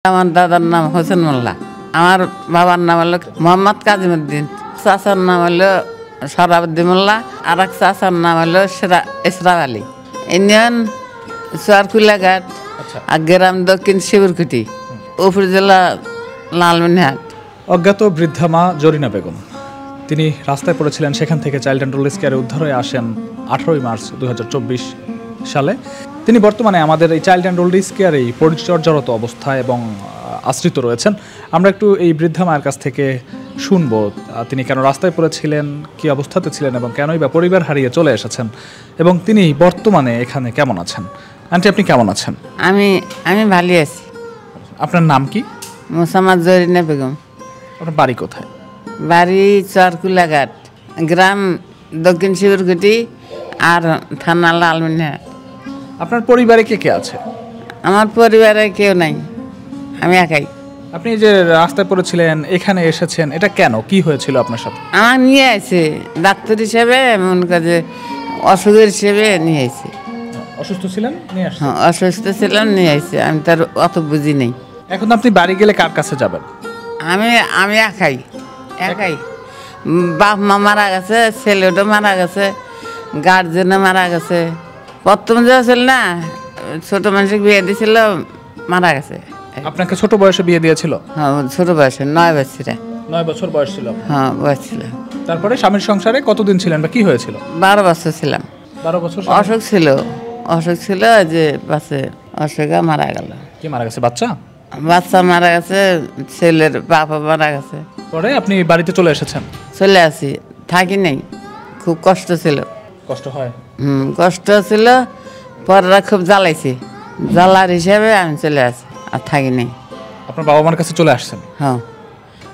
আমার দাদার নাম হোসেন মোল্লা, আমার বাবার নাম হলো মোহাম্মদ কাজিমউদ্দিন, চাচার নাম হলো সরাবউদ্দিন মোল্লা, আর এক চাচার নাম হলো ইসরাফ আলী। ইউনিয়ন চুয়ারকুলাঘাট, আর গ্রাম দক্ষিণ শিবুরকুটি, উপজেলা লালমনিরহাট। অজ্ঞাত বৃদ্ধা মা জরিনা বেগম, তিনি রাস্তায় পড়েছিলেন, সেখান থেকে চাইল্ড অ্যান্ড ওল্ড কেয়ারে উদ্ধার হয়ে আসেন 18 মার্চ 2024 সালে। তিনি বর্তমানে আমাদের এই চাইল্ড অ্যান্ড ওল্ড কেয়ারেই পরিচর্যারত অবস্থায় এবং আশ্রিত রয়েছেন। আমরা একটু এই বৃদ্ধা মায়ের কাছ থেকে শুনবো তিনি কেন রাস্তায় পড়েছিলেন, কী অবস্থাতে ছিলেন এবং কেনই বা পরিবার হারিয়ে চলে এসেছেন, এবং তিনি বর্তমানে এখানে কেমন আছেন। আন্টি, আপনি কেমন আছেন? আমি ভালো আছি। আপনার নাম কি? মোসাম্মদ জরিনা বেগম। আপনার বাড়ি কোথায়? বাড়ি চুয়ারকুলাঘাট, গ্রাম দক্ষিণ শিবুরকুটি, আর থানা লালমনিরহাট। আপনার পরিবারে কে কে আছে? আমার পরিবারে কেউ নাই, আমি একাই। আপনি যে রাস্তায় পড়েছিলেন, এখানে এসেছেন, এটা কেন, কি হয়েছিল আপনার সাথে? আমার নিয়ে আসে ডাক্তার হিসেবে, মনে কাজে অসুখের হিসেবে নিয়ে আসে। অসুস্থ ছিলেন, নিয়ে আসছেন? হ্যাঁ, অসুস্থ ছিলাম, নিয়ে আসে। আমি তার অত বুঝি নেই। এখন আপনি বাড়ি গেলে কার কাছে যাবেন? আমি একাই। বাপ মা মারা গেছে, ছেলেটা মারা গেছে, গার্জেনও মারা গেছে। প্রথম যে ছিল না, ছোট মানুষকে বিয়ে দিয়েছিল, মারা গেছে। আপনাকে ছোট বয়সে বিয়ে দিয়েছিল? হ্যাঁ, ছোট বয়সে 9 বছর। 9 বছর বয়স ছিল? হ্যাঁ, বয়স ছিল। তারপরে স্বামীর সংসারে কতদিন ছিলেন বা কি হয়েছিল? 12 বছর ছিলাম। 12 বছর অসুখ ছিল, যে পাশে অসুখে মারা গেল। কি মারা গেছে? বাচ্চা মারা গেছে, ছেলের বাবা মারা গেছে। পরে আপনি বাড়িতে চলে এসেছেন? চলে আসি, থাকি নাই, খুব কষ্ট ছিল। কষ্ট হয়? কষ্ট ছিল, পররা খুব জ্বালাইছে, জ্বালার হিসাবে আমি চলে আসি, আর থাকি নাই। আপনার বাবা মার কাছে চলে আসছেন? হ্যাঁ,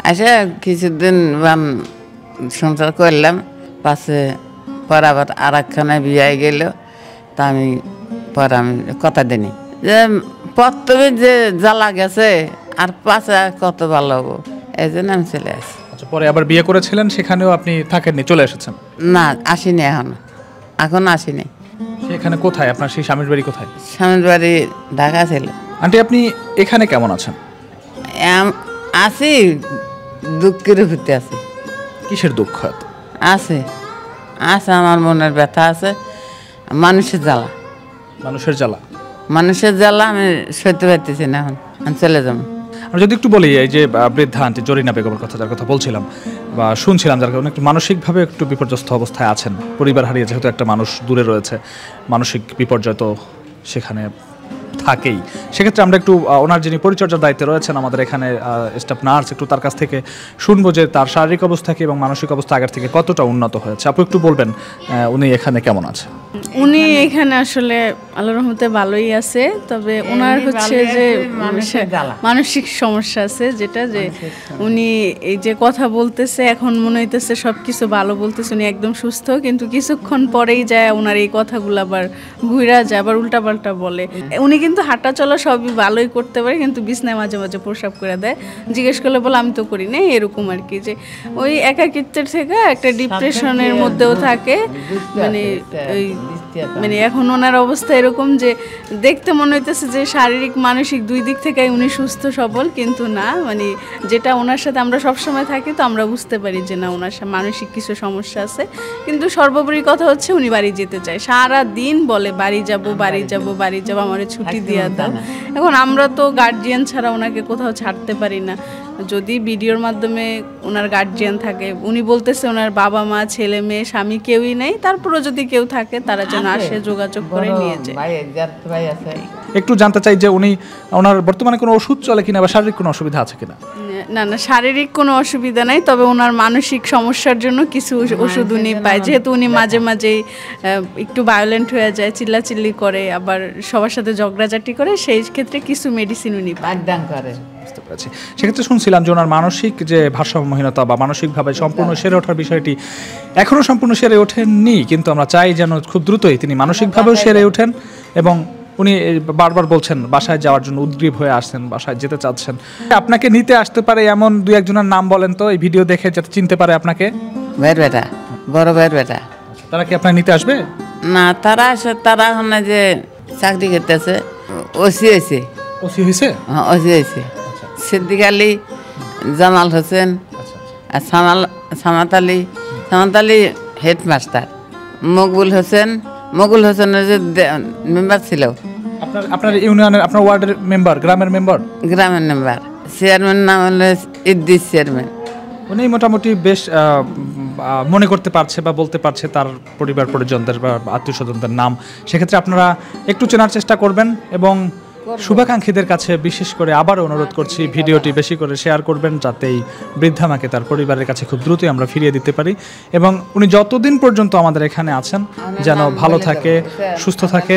আসে কিছুদিন সংসার করলাম, পাশে পর আবার আর একখানে বিয়ে গেল। তা আমি কথা দিনি যে প্রথমে যে জ্বালা গেছে, আর পাশে কত ভালো হবো, এই জন্য আমি চলে আসি। আচ্ছা, পরে আবার বিয়ে করেছিলেন, সেখানেও আপনি থাকেননি, চলে এসেছেন? না, আসিনি, এখন আসিনি। সেখানে কোথায় আপনার সেই স্বামীর বাড়ি কোথায়? স্বামীর বাড়ি ঢাকা ছিল। আন্টি, আপনি এখানে কেমন আছেন? আছি, দুঃখের ভিতরে আছি। কিসের দুঃখ? আছে আমার মনের ব্যথা আছে, মানুষের জ্বালা। মানুষের জ্বালা আমি সইতে পারতেছি না, এখন আমি চলে যাবো। আমি যদি একটু বলি, এই যে বৃদ্ধা আন্টি জরিনা বেগমের কথা, যার কথা বলছিলাম বা শুনছিলাম, যার কারণে একটু মানসিকভাবে একটু বিপর্যস্ত অবস্থায় আছেন, পরিবার হারিয়ে যেহেতু একটা মানুষ দূরে রয়েছে, মানসিক বিপর্যয় তো সেখানে থাকেই। সেক্ষেত্রে আমরা একটু ওনার যিনি পরিচর্যার দায়িত্বে রয়েছেন আমাদের এখানে স্টাফ নার্স, একটু তার কাছ থেকে শুনবো যে তার শারীরিক অবস্থা কি এবং মানসিক অবস্থা আগের থেকে কতটা উন্নত হয়েছে। আপু, একটু বলবেন উনি এখানে কেমন আছে? উনি এখানে আসলে আল্লাহর রহমতে ভালোই আছে, তবে ওনার হচ্ছে যে মানসিক সমস্যা আছে, যেটা যে উনি এই যে কথা বলতেছে, এখন মনে হইতেছে সবকিছু ভালো বলতেছে, উনি একদম সুস্থ, কিন্তু কিছুক্ষণ পরেই যায় ওনার এই কথাগুলো আবার ঘুরা যায়, আবার উল্টাপাল্টা বলে। উনি কিন্তু হাঁটা চলা সবই ভালোই করতে পারে, কিন্তু বিছনায় মাঝে মাঝে প্রসাব করে দেয়। জিজ্ঞেস করলে বলে আমি তো করি না, এরকম আর কি, যে ওই একাকিত্বের থেকে একটা ডিপ্রেশনের মধ্যেও থাকে। মানে এখন ওনার অবস্থা এরকম যে দেখতে মনে হইতেছে যে শারীরিক মানসিক দুই দিক থেকে উনি সুস্থ সবল, কিন্তু না, মানে যেটা ওনার সাথে আমরা সবসময় থাকি, তো আমরা বুঝতে পারি যে না, ওনার মানসিক কিছু সমস্যা আছে। কিন্তু সর্বোপরি কথা হচ্ছে উনি বাড়ি যেতে চায়, সারা দিন বলে বাড়ি যাব, আমার ছুটি দিয়ে দাও। এখন আমরা তো গার্জিয়ান ছাড়া ওনাকে কোথাও ছাড়তে পারি না। যদি ভিডিওর মাধ্যমে ওনার গার্জিয়ান থাকে, উনি বলতেছে ওনার বাবা মা ছেলে মেয়ে স্বামী কেউই নেই, তারপরেও যদি কেউ থাকে তারা যেন আসে, যোগাযোগ করে নিয়ে যায়। একটু জানতে চাই যে ওনার বর্তমানে কোনো ওষুধ চলে কিনা বা শারীরিক কোনো অসুবিধা আছে কিনা? না, শারীরিক কোনো অসুবিধা নাই, তবে ওনার মানসিক সমস্যার জন্য কিছু ওষুধ উনি পায়, যেহেতু উনি মাঝে মাঝেই একটু ভায়োলেন্ট হয়ে যায়, চিল্লাচিল্লি করে, আবার সবার সাথে ঝগড়াঝাটি করে, সেই ক্ষেত্রে কিছু মেডিসিন উনি পাঠদান করে। বুঝতে পেরেছি। সেক্ষেত্রে শুনছিলাম যে ওনার মানসিক যে ভারসাম্যহীনতা বা মানসিকভাবে সম্পূর্ণ সেরে ওঠার বিষয়টি এখনও সম্পূর্ণ সেরে ওঠেননি, কিন্তু আমরা চাই যেন খুব দ্রুতই তিনি মানসিকভাবেও সেরে ওঠেন। এবং উনি বারবার বলছেন বাসায় যাওয়ার জন্য উদ্গ্রীব হয়ে আসছেন, বাসায় যেতে চাচ্ছেন। আপনাকে নিতে আসতে পারে এমন 2-1 নাম বলেন তো, এই ভিডিও দেখে যাতে চিনতে পারে আপনাকে। ভাইয়ের বেটা, বড় ভাইয়ের বেটা। তারা কি আপনাকে নিতে আসবে? না, তারা এখন যে চাকরি করতেছে, ওসি হয়েছে। ওসি হয়েছে? হ্যাঁ, ওসি হয়েছে। সিদ্দিক আলী, জামাল হোসেন, আর সামাত আলী হেডমাস্টার, মকবুল হোসেনের যে মেম্বার ছিল, আপনার ইউনিয়নের, আপনার ওয়ার্ডের মেম্বার, গ্রামের মেম্বার, চেয়ারম্যান নাম হলো ইদ্দিস চেয়ারম্যান। উনি মোটামুটি বেশ মনে করতে পারছে বা বলতে পারছে তার পরিবার পরিজনদের বা আত্মীয় স্বজনদের নাম। সেক্ষেত্রে আপনারা একটু চেনার চেষ্টা করবেন এবং শুভাকাঙ্ক্ষীদের কাছে বিশেষ করে আবারও অনুরোধ করছি ভিডিওটি বেশি করে শেয়ার করবেন, যাতে এই বৃদ্ধা মাকে তার পরিবারের কাছে খুব দ্রুতই আমরা ফিরিয়ে দিতে পারি। এবং উনি যতদিন পর্যন্ত আমাদের এখানে আছেন যেন ভালো থাকে, সুস্থ থাকে।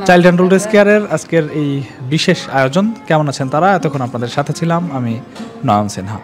চাইল্ড অ্যান্ড ওল্ড এজ কেয়ারের আজকের এই বিশেষ আয়োজন। কেমন আছেন তারা? এতক্ষণ আপনাদের সাথে ছিলাম আমি, নয়ন সিনহা।